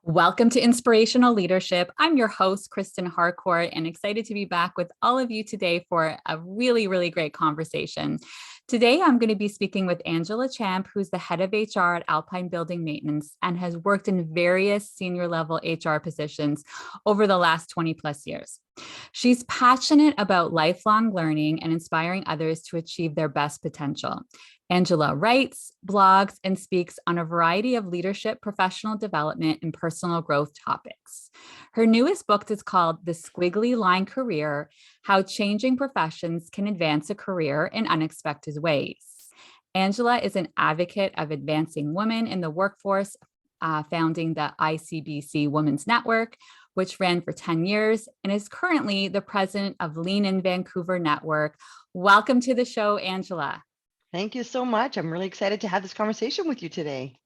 Welcome to Inspirational Leadership. I'm your host, Kristen Harcourt, and excited to be back with all of you today for a really great conversation. Today, I'm going to be speaking with Angela Champ, who's the head of HR at Alpine Building Maintenance and has worked in various senior level HR positions over the last 20 plus years. She's passionate about lifelong learning and inspiring others to achieve their best potential. Angela writes, blogs, and speaks on a variety of leadership, professional development, and personal growth topics. Her newest book is called The Squiggly Line Career: How Changing Professions Can Advance a Career in Unexpected Ways. Angela is an advocate of advancing women in the workforce, founding the ICBC Women's Network, which ran for 10 years, and is currently the president of Lean In Vancouver Network. Welcome to the show, Angela. Thank you so much. I'm really excited to have this conversation with you today.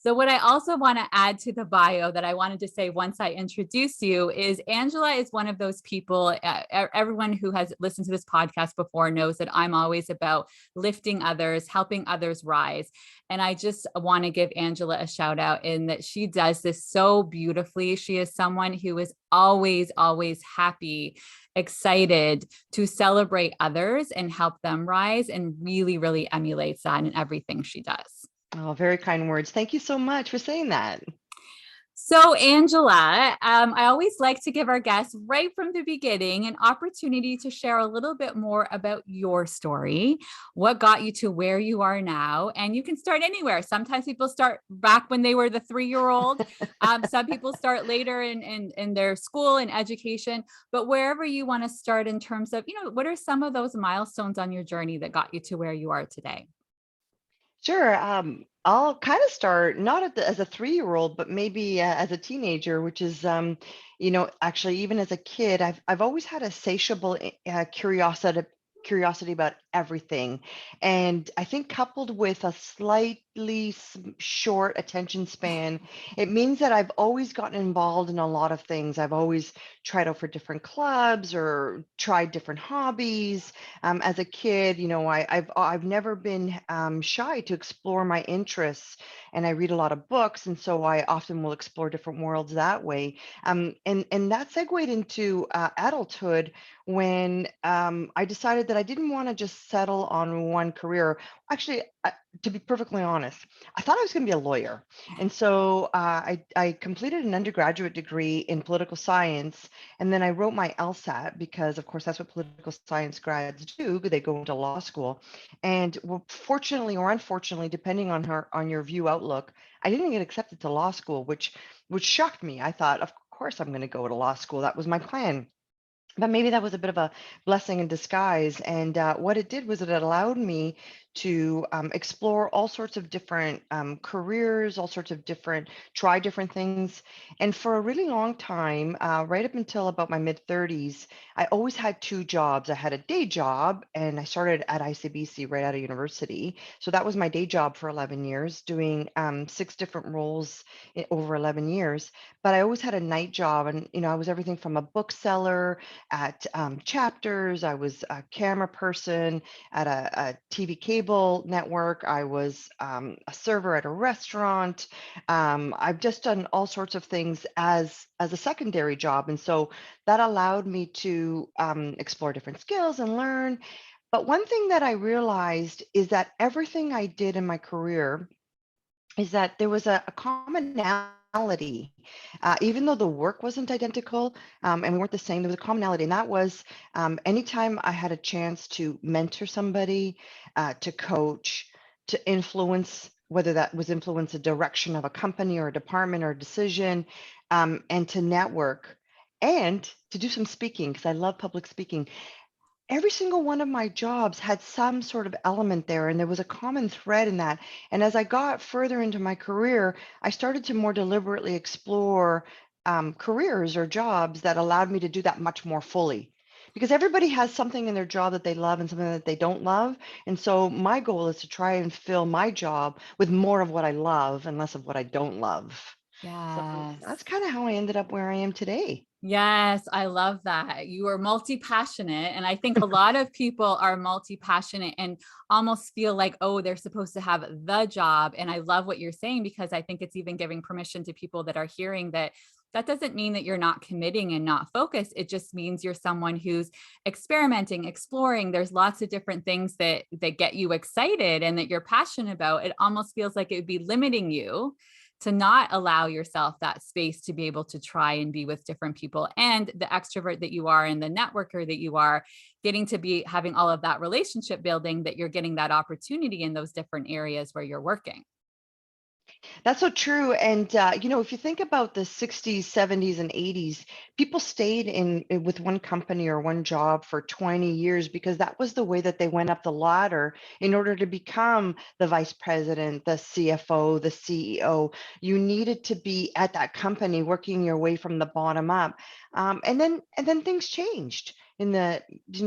So what I also want to add to the bio that I wanted to say once I introduce you is Angela is one of those people, everyone who has listened to this podcast before knows that I'm always about lifting others, helping others rise. And I just want to give Angela a shout out in that she does this so beautifully. She is someone who is always happy, excited to celebrate others and help them rise, and really emulates that in everything she does. Oh, very kind words. Thank you so much for saying that. So, Angela, I always like to give our guests right from the beginning an opportunity to share a little bit more about your story, what got you to where you are now. And you can start anywhere. Sometimes people start back when they were the 3-year-old. Some people start later in their school and education, but wherever you want to start in terms of, what are some of those milestones on your journey that got you to where you are today? Sure. I'll kind of start not as a 3-year-old, but maybe as a teenager, which is, actually even as a kid, I've always had a satiable curiosity about everything. And I think coupled with a slightly short attention span, it means that I've always gotten involved in a lot of things. I've always tried out for different clubs or tried different hobbies. As a kid, I've never been shy to explore my interests, and I read a lot of books, and so I often will explore different worlds that way. And that segued into adulthood when I decided that I didn't want to just settle on one career. Actually, to be perfectly honest, I thought I was going to be a lawyer. And so I completed an undergraduate degree in political science, and then I wrote my LSAT because, of course, that's what political science grads do. They go into law school. And well, fortunately or unfortunately, depending on your view outlook, I didn't get accepted to law school, which shocked me. I thought, of course, I'm going to go to law school. That was my plan. But maybe that was a bit of a blessing in disguise. And what it did was it allowed me to explore all sorts of different careers, try different things. And for a really long time, right up until about my mid 30s, I always had 2 jobs. I had a day job, and I started at ICBC right out of university. So that was my day job for 11 years, doing 6 different roles over 11 years. But I always had a night job, and I was everything from a bookseller at Chapters. I was a camera person at a TV cable network. I was a server at a restaurant. I've just done all sorts of things as a secondary job, and so that allowed me to explore different skills and learn. But one thing that I realized is that everything I did in my career is that there was a commonality, even though the work wasn't identical, and we weren't the same. There was a commonality, and that was anytime I had a chance to mentor somebody, to coach, to influence, whether that was influence the direction of a company or a department or a decision, and to network and to do some speaking, because I love public speaking. Every single one of my jobs had some sort of element there, and there was a common thread in that. And as I got further into my career, I started to more deliberately explore careers or jobs that allowed me to do that much more fully. Because everybody has something in their job that they love and something that they don't love. And so my goal is to try and fill my job with more of what I love and less of what I don't love. So that's Yes. kind of how I ended up where I am today. Yes, I love that. You are multi-passionate. And I think a lot of people are multi-passionate and almost feel like, oh, they're supposed to have the job. And I love what you're saying, because I think it's even giving permission to people that are hearing that that doesn't mean that you're not committing and not focused. It just means you're someone who's experimenting, exploring. There's lots of different things that get you excited and that you're passionate about. It almost feels like it would be limiting you to not allow yourself that space to be able to try and be with different people, and the extrovert that you are and the networker that you are, getting to be having all of that relationship building, that you're getting that opportunity in those different areas where you're working. That's so true. And if you think about the 60s, 70s, and 80s, people stayed with one company or one job for 20 years because that was the way that they went up the ladder in order to become the vice president, the CFO, the CEO. You needed to be at that company working your way from the bottom up. And then things changed in the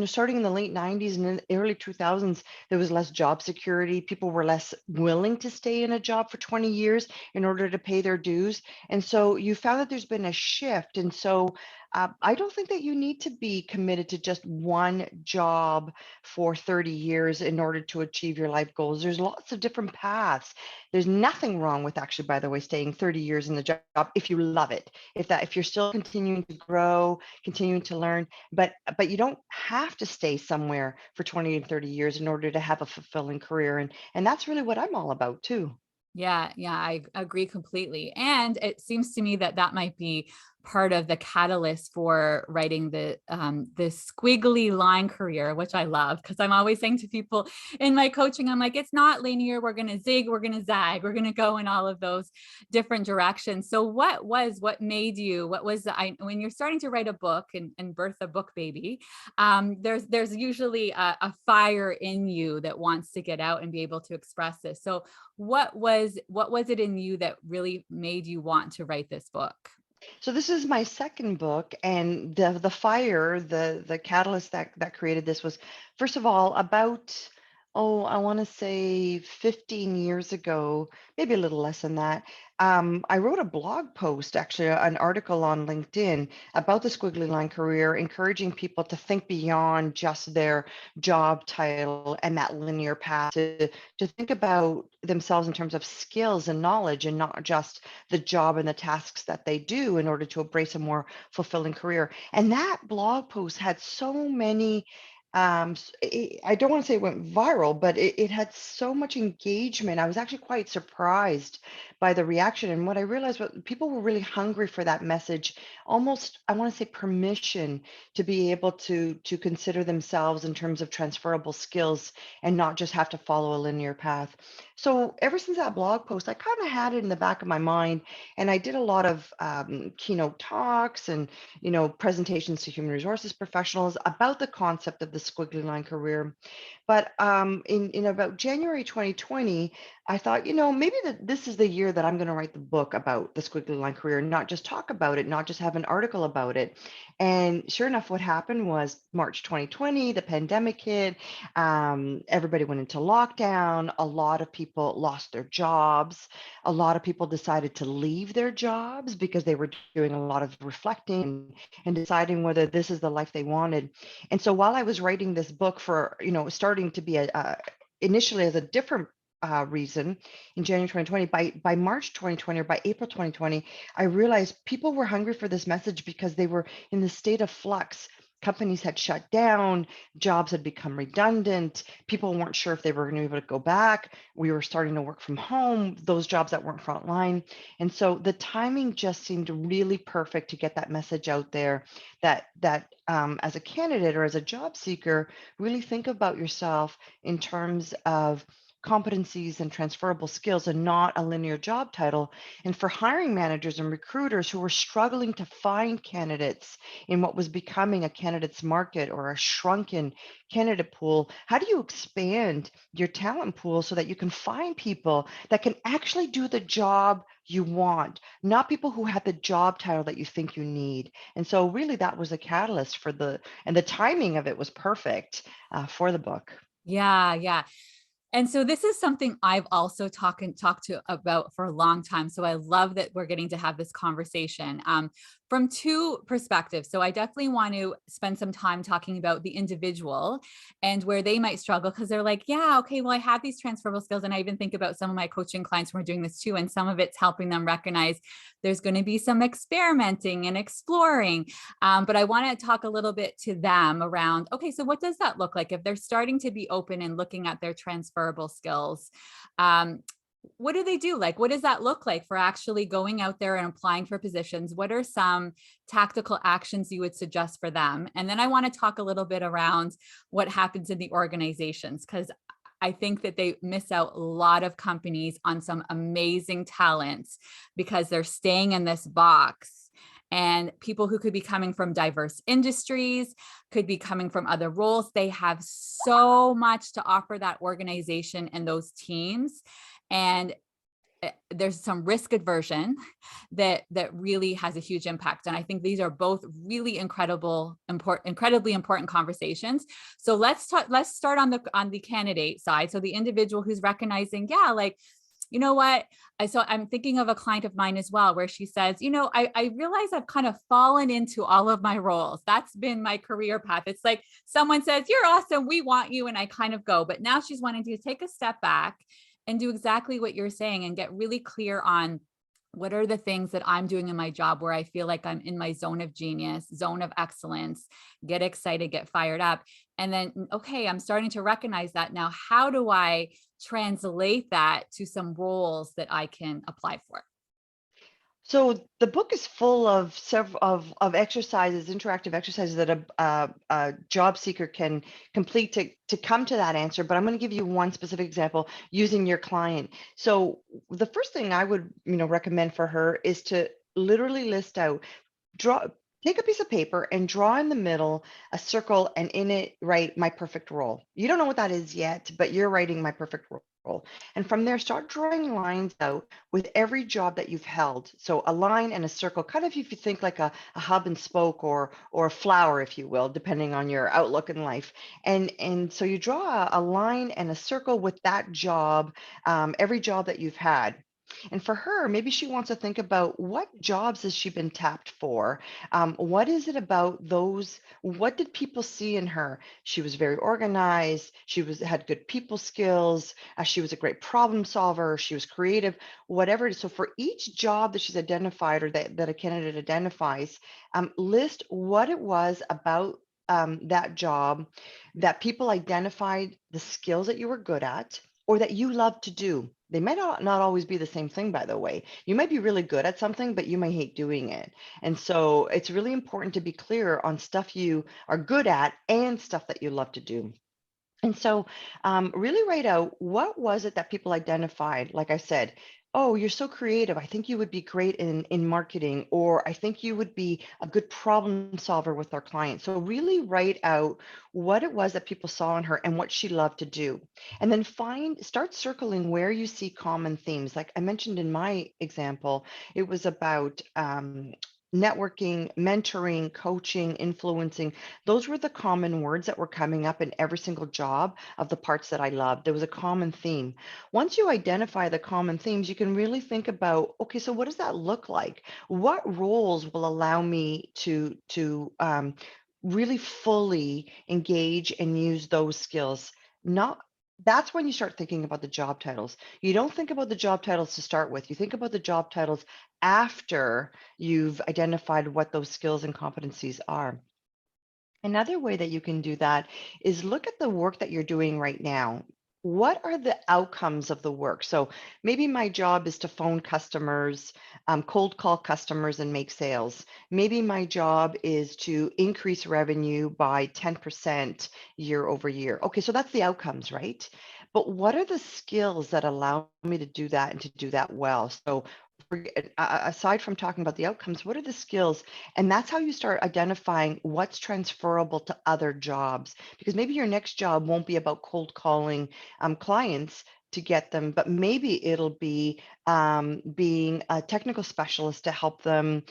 starting in the late 90s and in the early 2000s. There was less job security. People were less willing to stay in a job for 20 years in order to pay their dues. And so you found that there's been a shift. And so I don't think that you need to be committed to just one job for 30 years in order to achieve your life goals. There's lots of different paths. There's nothing wrong with, actually, by the way, staying 30 years in the job if you love it. If you're still continuing to grow, continuing to learn, but you don't have to stay somewhere for 20 and 30 years in order to have a fulfilling career. And that's really what I'm all about too. Yeah, yeah, I agree completely. And it seems to me that that might be part of the catalyst for writing the squiggly line career, which I love, because I'm always saying to people in my coaching, I'm like, it's not linear. We're going to zig, we're going to zag, we're going to go in all of those different directions. So what made you, what was when you're starting to write a book and birth a book baby, there's usually a fire in you that wants to get out and be able to express this. So what was it in you that really made you want to write this book? So this is my second book, and the fire, the catalyst that created this was, first of all, about, I want to say 15 years ago, maybe a little less than that. I wrote a blog post, actually, an article on LinkedIn about the squiggly line career, encouraging people to think beyond just their job title and that linear path, to think about themselves in terms of skills and knowledge, and not just the job and the tasks that they do, in order to embrace a more fulfilling career. And that blog post had so many, I don't want to say it went viral, but it had so much engagement. I was actually quite surprised by the reaction. And what I realized was people were really hungry for that message, almost, I want to say, permission to be able to consider themselves in terms of transferable skills and not just have to follow a linear path. So ever since that blog post, I kind of had it in the back of my mind, and I did a lot of keynote talks and presentations to human resources professionals about the concept of the squiggly line career. But in about January 2020, I thought, maybe that this is the year that I'm going to write the book about the squiggly line career, not just talk about it, not just have an article about it. And sure enough, what happened was March 2020, the pandemic hit. Everybody went into lockdown. A lot of people lost their jobs. A lot of people decided to leave their jobs because they were doing a lot of reflecting and deciding whether this is the life they wanted. And so while I was writing this book for, starting to be initially as a different reason in January 2020, by March 2020, or by April 2020, I realized people were hungry for this message because they were in the state of flux. Companies had shut down, jobs had become redundant, people weren't sure if they were going to be able to go back. We were starting to work from home, those jobs that weren't frontline. And so the timing just seemed really perfect to get that message out there, that as a candidate or as a job seeker, really think about yourself in terms of competencies and transferable skills, and not a linear job title. And for hiring managers and recruiters who were struggling to find candidates in what was becoming a candidates market or a shrunken candidate pool, how do you expand your talent pool so that you can find people that can actually do the job you want, not people who have the job title that you think you need? And so really that was a catalyst and the timing of it was perfect for the book. Yeah, yeah. And so this is something I've also talked to about for a long time. So I love that we're getting to have this conversation from two perspectives. So I definitely want to spend some time talking about the individual and where they might struggle, because they're like, yeah, okay, well, I have these transferable skills. And I even think about some of my coaching clients who are doing this too. And some of it's helping them recognize there's going to be some experimenting and exploring. But I want to talk a little bit to them around, okay, so what does that look like if they're starting to be open and looking at their transferable skills? What do they do? Like, what does that look like for actually going out there and applying for positions? What are some tactical actions you would suggest for them? And then I want to talk a little bit around what happens in the organizations, because I think that they miss out a lot of companies on some amazing talents because they're staying in this box. And people who could be coming from diverse industries, could be coming from other roles. They have so much to offer that organization and those teams. And there's some risk aversion that really has a huge impact. And I think these are both really incredibly important conversations. So let's start on the candidate side. So the individual who's recognizing, yeah, like, you know what? So I'm thinking of a client of mine as well, where she says, I realize I've kind of fallen into all of my roles. That's been my career path. It's like someone says, you're awesome, we want you. And I kind of go, but now she's wanting to take a step back and do exactly what you're saying and get really clear on what are the things that I'm doing in my job where I feel like I'm in my zone of genius, zone of excellence, get excited, get fired up. And then, okay, I'm starting to recognize that now. How do I translate that to some roles that I can apply for? So the book is full of several of exercises, interactive exercises that a job seeker can complete to come to that answer. But I'm going to give you one specific example using your client. So the first thing I would recommend for her is to literally list out, draw, take a piece of paper and draw in the middle a circle, and in it write my perfect role. You don't know what that is yet, but you're writing my perfect role. And from there, start drawing lines out with every job that you've held. So a line and a circle, kind of if you think like a hub and spoke or a flower, if you will, depending on your outlook in life. And so you draw a line and a circle with that job, every job that you've had. And for her, maybe she wants to think about what jobs has she been tapped for? What is it about those? What did people see in her? She was very organized. She had good people skills. She was a great problem solver. She was creative, whatever it is. So for each job that she's identified or that a candidate identifies, list what it was about that job that people identified the skills that you were good at or that you love to do. They might not always be the same thing, by the way. You might be really good at something, but you might hate doing it. And so it's really important to be clear on stuff you are good at and stuff that you love to do. And so really write out, what was it that people identified? Like I said, oh, you're so creative. I think you would be great in marketing, or I think you would be a good problem solver with our clients. So really write out what it was that people saw in her and what she loved to do. And then start circling where you see common themes. Like I mentioned in my example, it was about networking, mentoring, coaching, influencing. Those were the common words that were coming up in every single job of the parts that I loved. There was a common theme. Once you identify the common themes, you can really think about, okay, so what does that look like? What roles will allow me to really fully engage and use those skills? Not That's when you start thinking about the job titles. You don't think about the job titles to start with. You think about the job titles after you've identified what those skills and competencies are. Another way that you can do that is look at the work that you're doing right now. What are the outcomes of the work? So maybe my job is to phone customers, cold call customers and make sales. Maybe my job is to increase revenue by 10% year over year. Okay, so that's the outcomes, right? But what are the skills that allow me to do that and to do that well? So aside from talking about the outcomes, what are the skills? And that's how you start identifying what's transferable to other jobs. Because maybe your next job won't be about cold calling clients, to get them, but maybe it'll be being a technical specialist to help them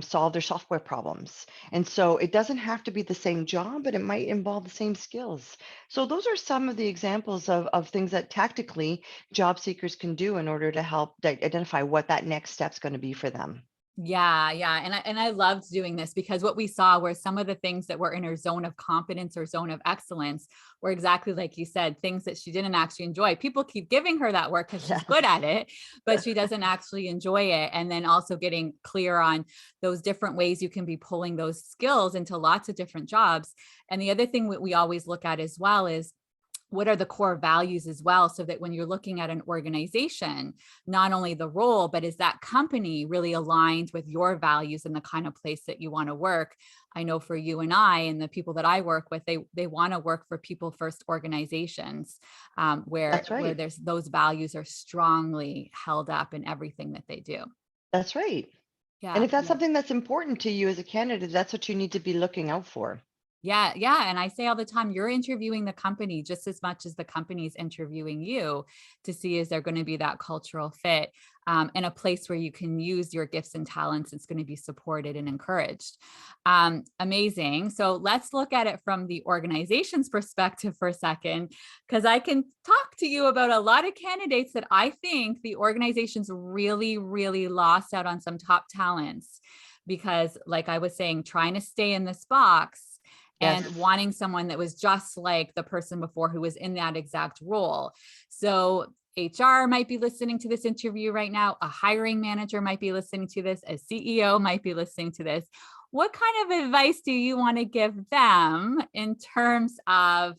solve their software problems. And so it doesn't have to be the same job, but it might involve the same skills. So those are some of the examples of things that tactically job seekers can do in order to help identify what that next step's going to be for them. Yeah, yeah. And I loved doing this because what we saw were some of the things that were in her zone of competence or zone of excellence were exactly like you said, things that she didn't actually enjoy. People keep giving her that work because she's good at it, but she doesn't actually enjoy it. And then also getting clear on those different ways you can be pulling those skills into lots of different jobs. And the other thing that we always look at as well is what are the core values as well, so that when you're looking at an organization, not only the role, but is that company really aligned with your values and the kind of place that you want to work? I know for you and I and the people that I work with, they want to work for people first organizations, where That's right. there's those values are strongly held up in everything that they do. That's right. And Yeah, if that's yeah. something that's important to you as a candidate, that's what you need to be looking out for. Yeah, yeah. And I say all the time, you're interviewing the company just as much as the company's interviewing you to see is there going to be that cultural fit, and a place where you can use your gifts and talents. It's going to be supported and encouraged. Amazing. So let's look at it from the organization's perspective for a second, because I can talk to you about a lot of candidates that I think the organizations really, really lost out on some top talents because, like I was saying, trying to stay in this box Yes. and wanting someone that was just like the person before who was in that exact role. So HR might be listening to this interview right now. A hiring manager might be listening to this. A CEO might be listening to this. What kind of advice do you want to give them in terms of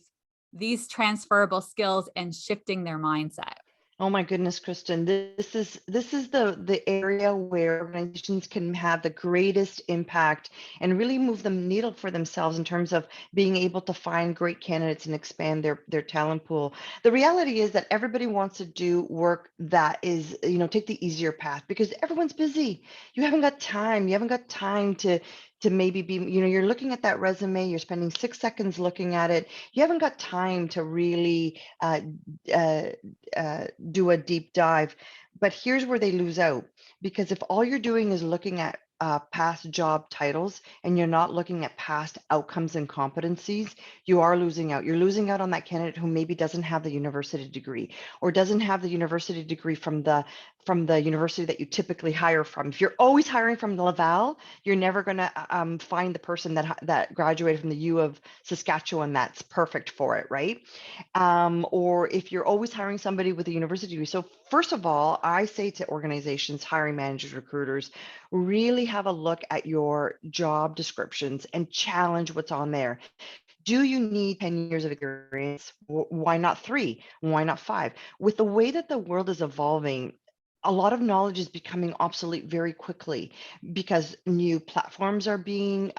these transferable skills and shifting their mindset? Oh my goodness, Kristen, this is the area where organizations can have the greatest impact and really move the needle for themselves in terms of being able to find great candidates and expand their talent pool. The reality is that everybody wants to do work that is, take the easier path because everyone's busy. You haven't got time. You haven't got time to maybe be, you're looking at that resume, you're spending 6 seconds looking at it. You haven't got time to really uh, do a deep dive. But here's where they lose out because if all you're doing is looking at past job titles and you're not looking at past outcomes and competencies, you are losing out. You're losing out on that candidate who maybe doesn't have the university degree or doesn't have the university degree from the university that you typically hire from. If you're always hiring from Laval, you're never going to find the person that graduated from the U of Saskatchewan that's perfect for it, right? Or if you're always hiring somebody with a university degree. So first of all, I say to organizations, hiring managers, recruiters, really have a look at your job descriptions and challenge what's on there. Do you need 10 years of experience? Why not 3? Why not 5? With the way that the world is evolving, a lot of knowledge is becoming obsolete very quickly because new platforms are being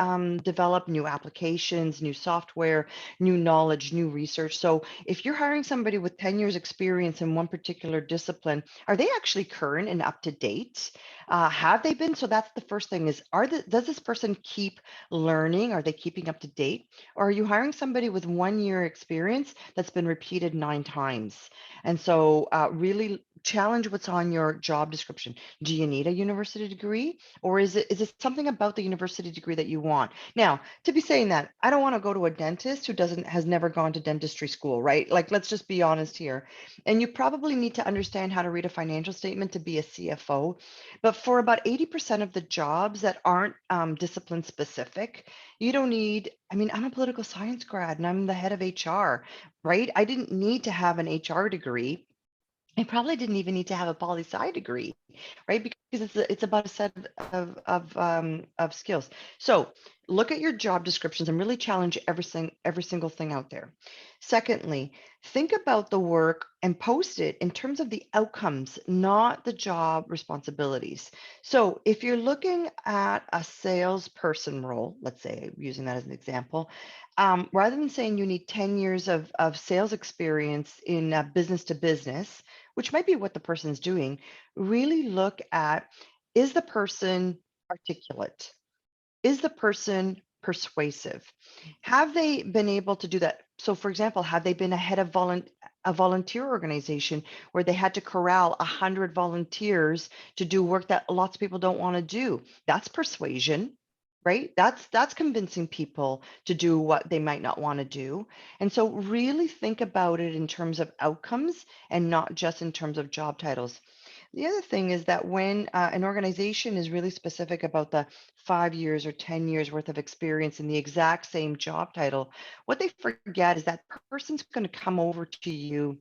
developed, new applications, new software, new knowledge, new research. So if you're hiring somebody with 10 years experience in one particular discipline, are they actually current and up to date? Have they been? So that's the first thing is, does this person keep learning? Are they keeping up to date? Or are you hiring somebody with 1 year experience that's been repeated 9 times? And so really challenge what's on your job description. Do you need a university degree, or is it something about the university degree that you want? Now, to be saying that, I don't want to go to a dentist who has never gone to dentistry school, right? Like, let's just be honest here. And you probably need to understand how to read a financial statement to be a CFO. But for about 80% of the jobs that aren't discipline specific, you don't need, I mean, I'm a political science grad and I'm the head of HR, right? I didn't need to have an HR degree. I probably didn't even need to have a poli-sci degree, right? Because it's about a set of skills. So look at your job descriptions and really challenge every single thing out there. Secondly, think about the work and post it in terms of the outcomes, not the job responsibilities. So if you're looking at a salesperson role, let's say using that as an example, rather than saying you need 10 years of sales experience in business to business, which might be what the person's doing, really look at, is the person articulate? Is the person persuasive? Have they been able to do that So for example, have they been a head of a volunteer organization where they had to corral 100 volunteers to do work that lots of people don't want to do? That's persuasion, right? That's convincing people to do what they might not want to do. And so really think about it in terms of outcomes and not just in terms of job titles. The other thing is that when an organization is really specific about the 5 years or 10 years worth of experience in the exact same job title, what they forget is that person's going to come over to you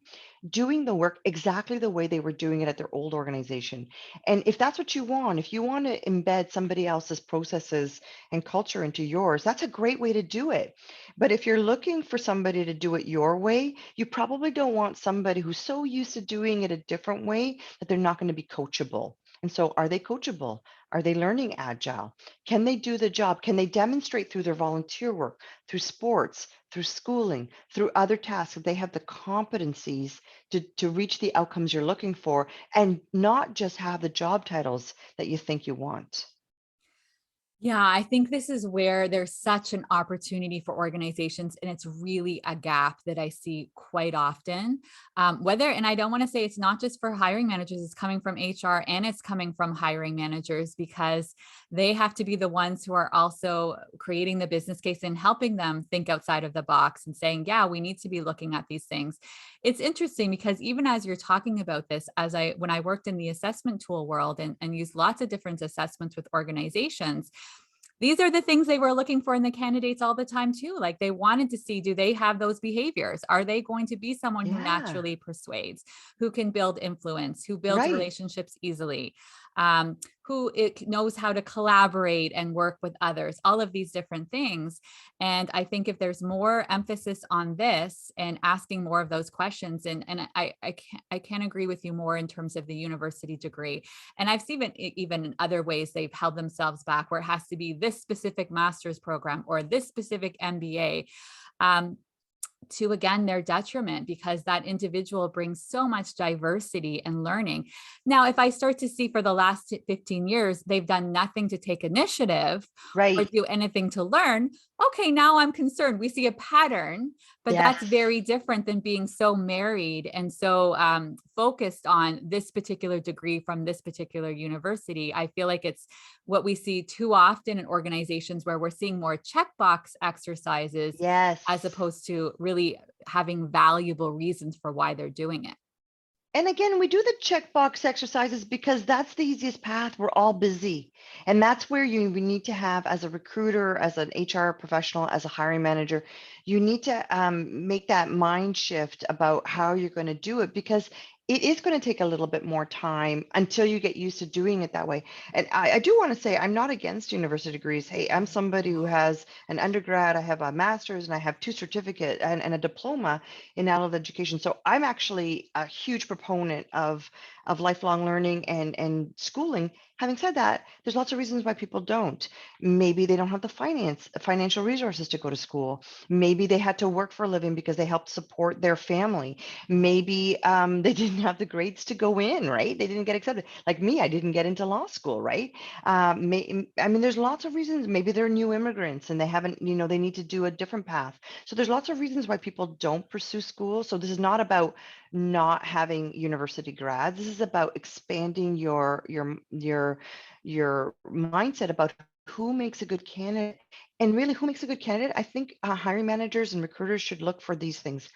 doing the work exactly the way they were doing it at their old organization. And if that's what you want, if you want to embed somebody else's processes and culture into yours, that's a great way to do it. But if you're looking for somebody to do it your way, you probably don't want somebody who's so used to doing it a different way that they're not going to be coachable. And so are they coachable? Are they learning agile? Can they do the job? Can they demonstrate through their volunteer work, through sports, through schooling, through other tasks that they have the competencies to reach the outcomes you're looking for and not just have the job titles that you think you want? Yeah, I think this is where there's such an opportunity for organizations, and it's really a gap that I see quite often. And I don't want to say it's not just for hiring managers, it's coming from HR and it's coming from hiring managers because they have to be the ones who are also creating the business case and helping them think outside of the box and saying, yeah, we need to be looking at these things. It's interesting because even as you're talking about this, when I worked in the assessment tool world and used lots of different assessments with organizations, these are the things they were looking for in the candidates all the time too. Like they wanted to see, do they have those behaviors? Are they going to be someone who Yeah, naturally persuades, who can build influence, who builds right. relationships easily, who knows how to collaborate and work with others, all of these different things. And I think if there's more emphasis on this and asking more of those questions, and I can agree with you more in terms of the university degree. And I've seen it even in other ways they've held themselves back where it has to be this specific master's program or this specific MBA. To again their detriment because that individual brings so much diversity and learning. Now, if I start to see for the last 15 years, they've done nothing to take initiative or Right. do anything to learn, okay, now I'm concerned. We see a pattern, but that's Yes. very different than being so married and so focused on this particular degree from this particular university. I feel like it's what we see too often in organizations where we're seeing more checkbox exercises as Yes. opposed to really having valuable reasons for why they're doing it. And again, we do the checkbox exercises because that's the easiest path. We're all busy. And that's where you need to have, as a recruiter, as an HR professional, as a hiring manager, you need to make that mind shift about how you're going to do it because it is going to take a little bit more time until you get used to doing it that way. And I do want to say, I'm not against university degrees. Hey, I'm somebody who has an undergrad, I have a master's, and I have two certificates and a diploma in adult education. So I'm actually a huge proponent of lifelong learning and schooling. Having said that, there's lots of reasons why people don't. Maybe they don't have the financial resources to go to school. Maybe they had to work for a living because they helped support their family. Maybe they didn't have the grades to go in, right? They didn't get accepted. Like me, I didn't get into law school, right? I mean, there's lots of reasons. Maybe they're new immigrants and they haven't, they need to do a different path. So there's lots of reasons why people don't pursue school. So this is not about not having university grads. This is about expanding your mindset about who makes a good candidate. And really, who makes a good candidate? I think hiring managers and recruiters should look for these things.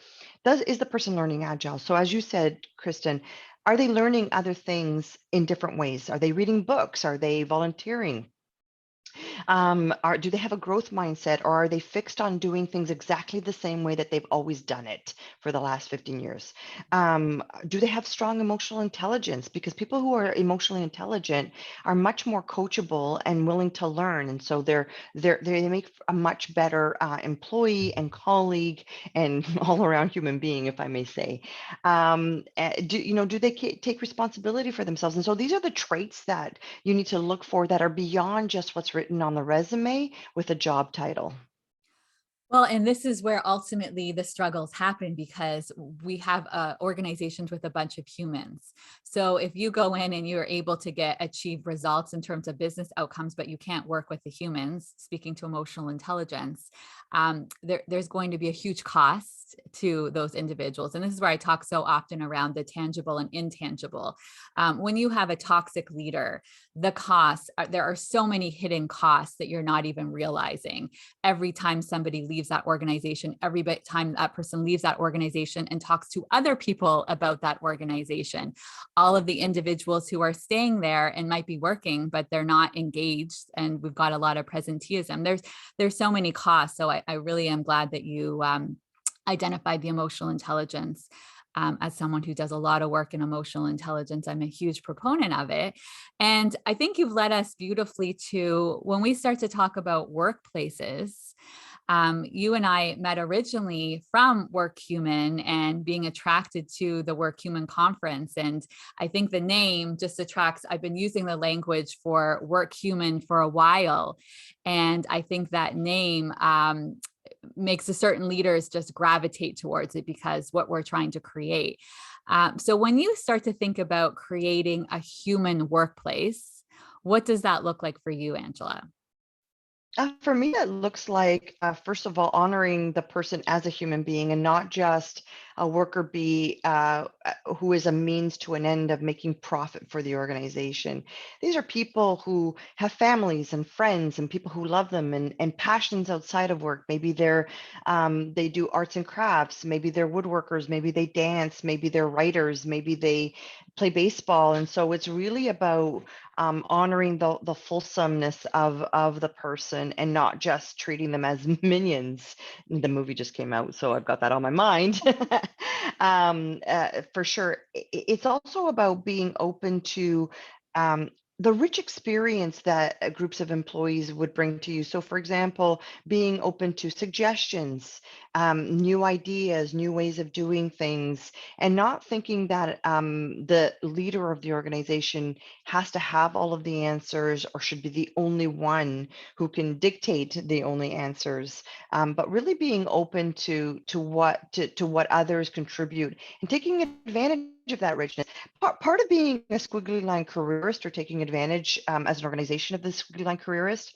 Is the person learning agile? So as you said, Kristen, are they learning other things in different ways? Are they reading books? Are they volunteering? Do they have a growth mindset, or are they fixed on doing things exactly the same way that they've always done it for the last 15 years? Do they have strong emotional intelligence? Because people who are emotionally intelligent are much more coachable and willing to learn, and so they make a much better employee and colleague and all around human being, if I may say. Do they take responsibility for themselves? And so these are the traits that you need to look for that are beyond just what's written on the resume with a job title. Well, and this is where ultimately the struggles happen because we have organizations with a bunch of humans. So if you go in and you're able to achieve results in terms of business outcomes, but you can't work with the humans, speaking to emotional intelligence, there's going to be a huge cost to those individuals. And this is where I talk so often around the tangible and intangible. When you have a toxic leader, the costs, there are so many hidden costs that you're not even realizing. Every time somebody leaves that organization, every time that person leaves that organization and talks to other people about that organization, all of the individuals who are staying there and might be working, but they're not engaged, and we've got a lot of presenteeism. There's so many costs. So I really am glad that you identified the emotional intelligence. As someone who does a lot of work in emotional intelligence, I'm a huge proponent of it. And I think you've led us beautifully to when we start to talk about workplaces. You and I met originally from Work Human and being attracted to the Work Human conference. And I think the name just attracts, I've been using the language for Work Human for a while. And I think that name makes a certain leaders just gravitate towards it because what we're trying to create. So when you start to think about creating a human workplace, what does that look like for you, Angela? For me, that looks like, first of all, honoring the person as a human being and not just a worker bee who is a means to an end of making profit for the organization. These are people who have families and friends and people who love them and passions outside of work. Maybe they do arts and crafts. Maybe they're woodworkers. Maybe they dance. Maybe they're writers. Maybe they play baseball. And so it's really about honoring the fulsomeness of the person and not just treating them as minions. The movie just came out, so I've got that on my mind. For sure. It's also about being open to the rich experience that groups of employees would bring to you. So, for example, being open to suggestions, new ideas, new ways of doing things, and not thinking that the leader of the organization has to have all of the answers or should be the only one who can dictate the only answers, but really being open to what others contribute and taking advantage of that richness. Part of being a squiggly line careerist or taking advantage as an organization of the squiggly line careerist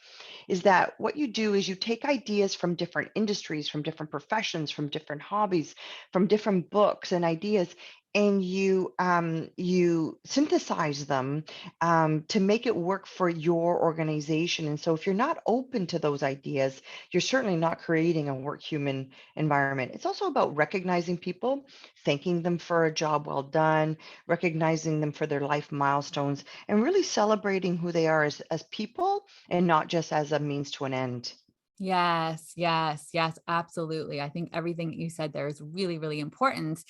is that what you do is you take ideas from different industries, from different professions, from different hobbies, from different books and ideas, and you synthesize them to make it work for your organization. And so if you're not open to those ideas, you're certainly not creating a work human environment. It's also about recognizing people, thanking them for a job well done, recognizing them for their life milestones, and really celebrating who they are as people and not just as a means to an end. Yes, yes, yes, absolutely. I think everything you said there is really, really important.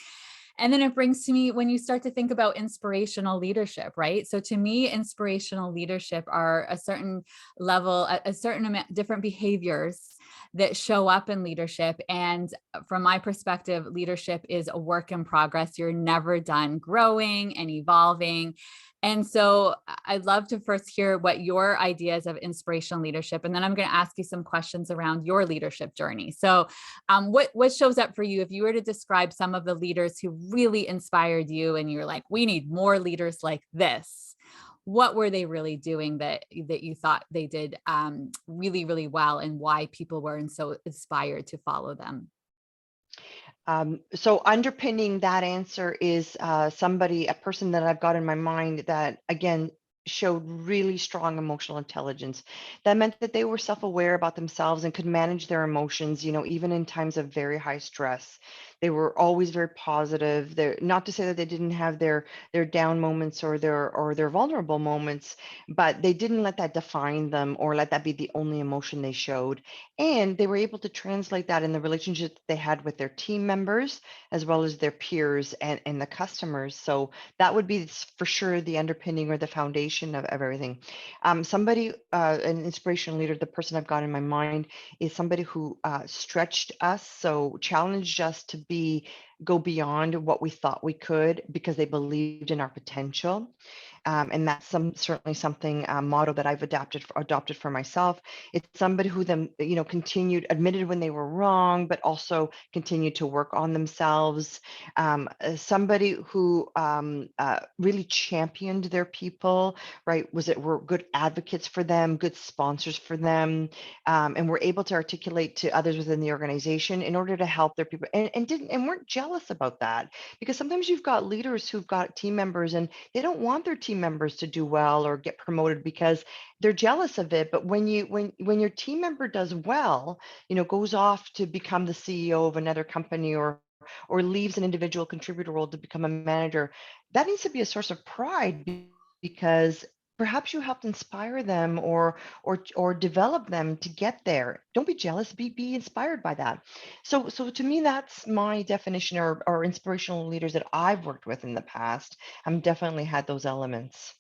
And then it brings to me when you start to think about inspirational leadership, right? So to me, inspirational leadership are a certain level, a certain amount, different behaviors that show up in leadership. And from my perspective, leadership is a work in progress. You're never done growing and evolving. And so I'd love to first hear what your ideas of inspirational leadership, and then I'm going to ask you some questions around your leadership journey. So what shows up for you if you were to describe some of the leaders who really inspired you and you're like, we need more leaders like this? What were they really doing that you thought they did really, really well, and why people were so inspired to follow them? So underpinning that answer is a person that I've got in my mind that, again, showed really strong emotional intelligence. That meant that they were self-aware about themselves and could manage their emotions, even in times of very high stress. They were always very positive. They're not to say that they didn't have their down moments or their vulnerable moments, but they didn't let that define them or let that be the only emotion they showed. And they were able to translate that in the relationship that they had with their team members, as well as their peers and the customers. So that would be for sure the underpinning or the foundation of everything. An inspirational leader, the person I've got in my mind is somebody who stretched us, so challenged us to go beyond what we thought we could because they believed in our potential. And that's certainly something motto that I've adopted for myself. It's somebody who then, admitted when they were wrong, but also continued to work on themselves. Somebody who really championed their people, right? Were good advocates for them, good sponsors for them, and were able to articulate to others within the organization in order to help their people, and weren't jealous about that, because sometimes you've got leaders who've got team members and they don't want their team members to do well or get promoted because they're jealous of it. But when your team member does well, goes off to become the CEO of another company, or leaves an individual contributor role to become a manager, that needs to be a source of pride, because perhaps you helped inspire them or develop them to get there. Don't be jealous, be inspired by that. So to me, that's my definition, or inspirational leaders that I've worked with in the past. I'm definitely had those elements.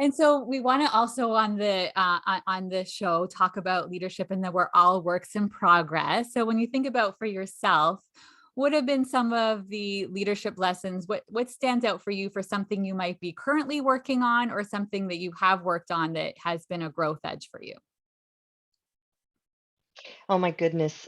And so we want to also on the show talk about leadership, and that we're all works in progress. So when you think about for yourself, what have been some of the leadership lessons? What stands out for you for something you might be currently working on, or something that you have worked on that has been a growth edge for you? Oh my goodness.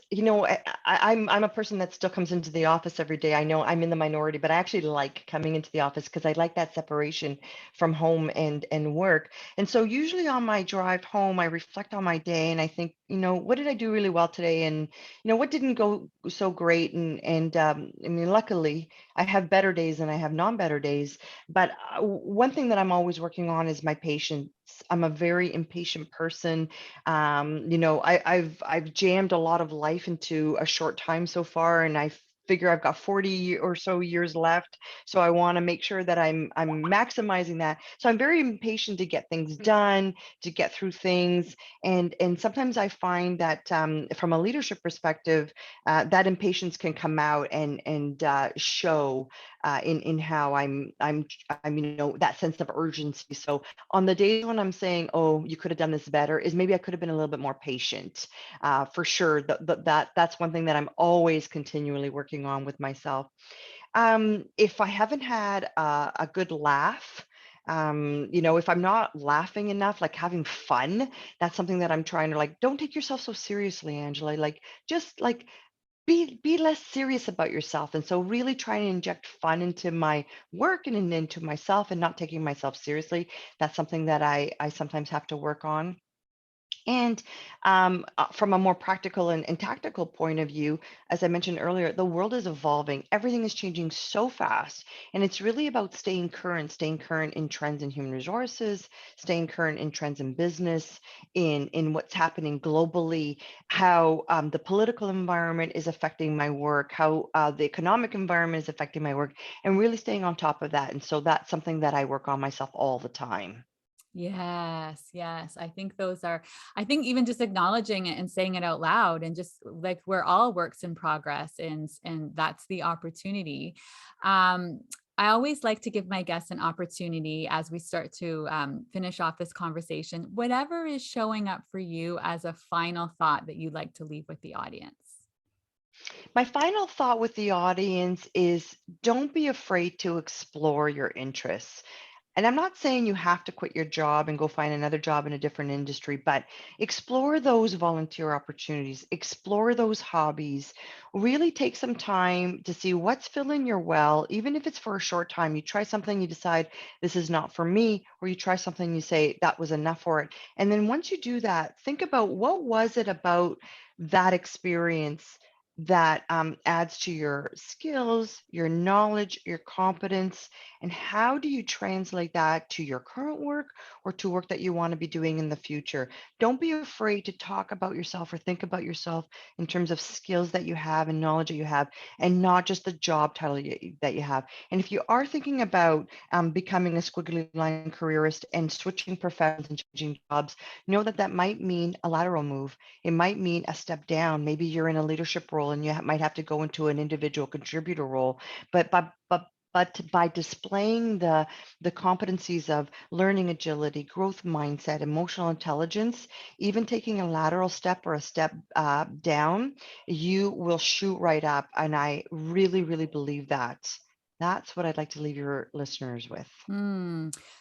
I'm a person that still comes into the office every day. I know I'm in the minority, but I actually like coming into the office because I like that separation from home and work. And so usually on my drive home, I reflect on my day and I think, what did I do really well today? And, what didn't go so great? And I mean, luckily, I have better days and I have non-better days. But one thing that I'm always working on is my patience. I'm a very impatient person. I've jammed a lot of life into a short time so far, and I figure I've got 40 or so years left. So I want to make sure that I'm maximizing that. So I'm very impatient to get things done, to get through things, and sometimes I find that from a leadership perspective, that impatience can come out and show in how I'm that sense of urgency. So on the days when I'm saying, "Oh, you could have done this better," is maybe I could have been a little bit more patient. For sure, that's one thing that I'm always continually working on with myself. If I haven't had a good laugh, if I'm not laughing enough, like having fun, that's something that I'm trying to, like, don't take yourself so seriously, Angela. Like, just like be less serious about yourself. And so really trying to inject fun into my work and into myself, and not taking myself seriously. That's something that I sometimes have to work on. And from a more practical and tactical point of view, as I mentioned earlier, the world is evolving. Everything is changing so fast. And it's really about staying current in trends in human resources, staying current in trends in business, in what's happening globally, how the political environment is affecting my work, how the economic environment is affecting my work, and really staying on top of that. And so that's something that I work on myself all the time. Yes, yes. I think even just acknowledging it and saying it out loud, and just like we're all works in progress, and that's the opportunity. Um, I always like to give my guests an opportunity as we start to finish off this conversation, whatever is showing up for you as a final thought that you'd like to leave with the audience. My final thought with the audience is, don't be afraid to explore your interests. And I'm not saying you have to quit your job and go find another job in a different industry, but explore those volunteer opportunities, explore those hobbies, really take some time to see what's filling your well, even if it's for a short time. You try something, you decide this is not for me, or you try something, you say that was enough for it. And then once you do that, think about, what was it about that experience that adds to your skills, your knowledge, your competence, and how do you translate that to your current work or to work that you want to be doing in the future? Don't be afraid to talk about yourself or think about yourself in terms of skills that you have and knowledge that you have, and not just the job title that you have. And if you are thinking about becoming a squiggly line careerist and switching professions and changing jobs, know that that might mean a lateral move. It might mean a step down. Maybe you're in a leadership role and you might have to go into an individual contributor role. But by displaying the competencies of learning agility, growth mindset, emotional intelligence, even taking a lateral step or a step down, you will shoot right up. And I really, really believe that. That's what I'd like to leave your listeners with.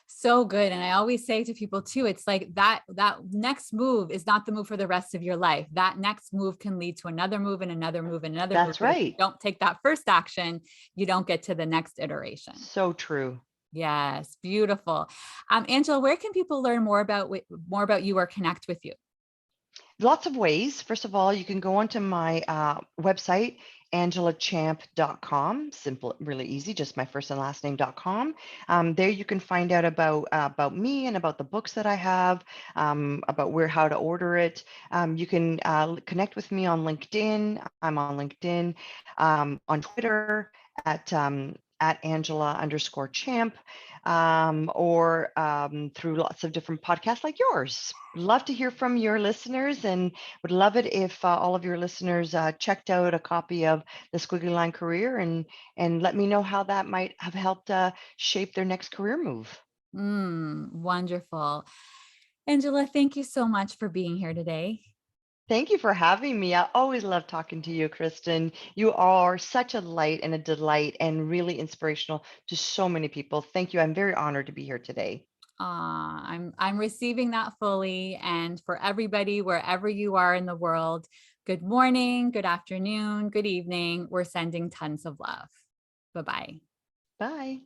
So good. And I always say to people too, it's like that next move is not the move for the rest of your life. That next move can lead to another move and another move and another move. That's But if you right. don't take that first action, you don't get to the next iteration. So true. Yes, beautiful. Angela, where can people learn more about you or connect with you? Lots of ways. First of all, you can go onto my website, angelachamp.com. Simple, really easy, just my first and last name.com. There you can find out about me and about the books that I have, about how to order it. You can connect with me on LinkedIn. I'm on LinkedIn, on Twitter at Angela_champ, or through lots of different podcasts like yours. Love to hear from your listeners, and would love it if all of your listeners checked out a copy of The Squiggly Line Career, and let me know how that might have helped shape their next career move. Wonderful. Angela, thank you so much for being here today. Thank you for having me. I always love talking to you, Kristen. You are such a light and a delight and really inspirational to so many people. Thank you. I'm very honored to be here today. I'm receiving that fully. And for everybody, wherever you are in the world, good morning, good afternoon, good evening. We're sending tons of love. Bye-bye. Bye.